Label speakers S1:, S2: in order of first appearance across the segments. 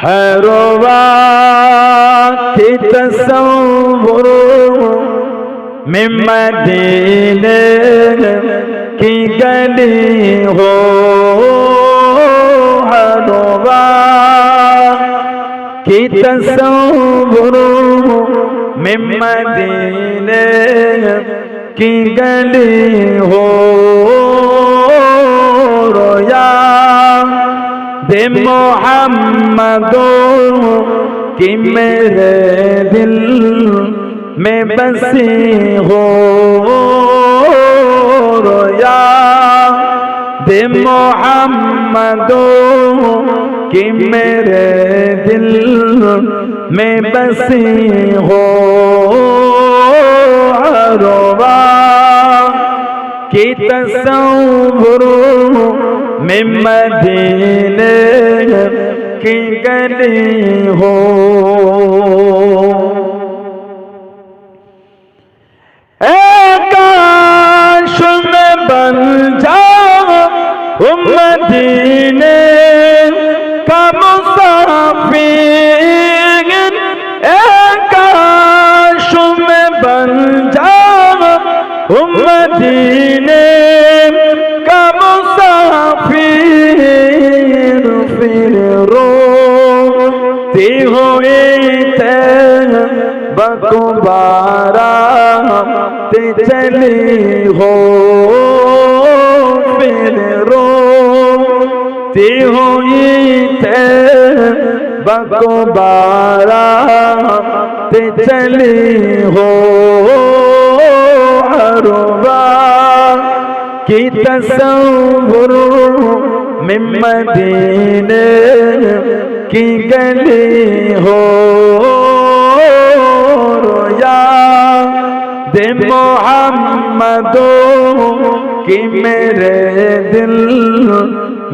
S1: हरवा की तस्वुर में मदीने की गली हो, हरवा की तस्वुर में मदीने की गली हो, रोया दे मोहम्मदो कि मेरे दिल में बसी हो, रोया दे मोहम्मदो कि मेरे दिल में बसी हो, रोवा की तस्वुर में मदीने की गली हो। काश में बन जाऊं मदीने का मुसाफिर, काश में बन जाऊं मदीने का मुसाफिर, फिर रोती हुई बकुबारा ते चली हो, फिर रोती हुई बकुबारा ते चली हो, हरवा की तस्वुर में मदीने की गली हो, रोया दे मोहम्मदो कि मेरे दिल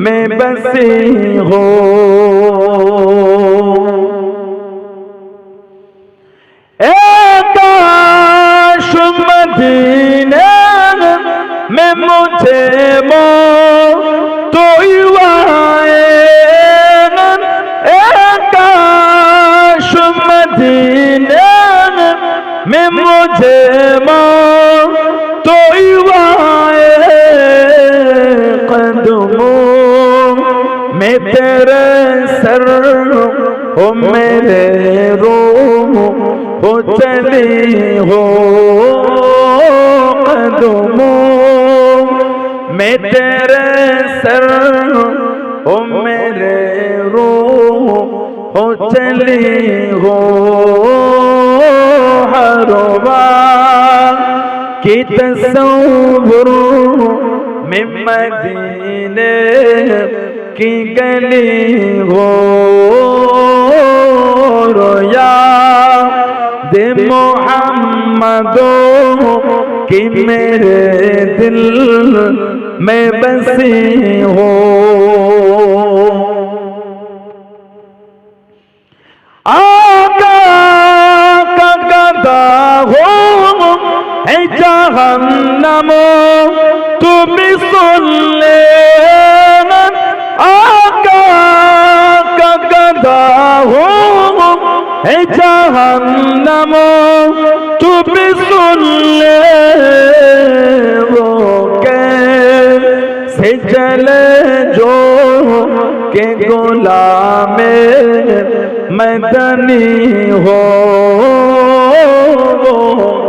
S1: में बसी हो। काश मदीने में मुझे मौत आए, काश मदीने में मुझे मौत आए, कदमों में तेरे सर हो मेरे रूह हो चली हो, कदमों में तेरे सर हो मेरे रूह हो चली हो, हरवा की तस्वुर में मदीने की गली हो, रोया दे मोहम्मदो कि मेरे दिल में बसी हो। आका का गदा हो है जहन्नम तू भी सुन ले, आका का गदा हो है जहन्नम तू भी सुन ले, वो कैसे जले जो के गुलामे मदनी हो, वो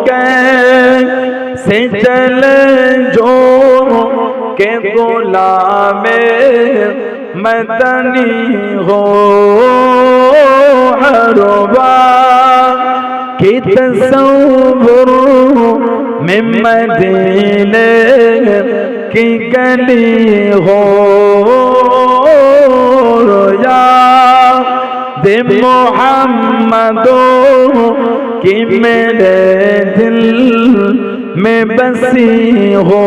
S1: कैसे जले जो के गुलामे मदनी हो, हरवा की तस्वुर में मदीने की गली हो, रोया दे मोहम्मदो कि मेरे दिल में बसी हो।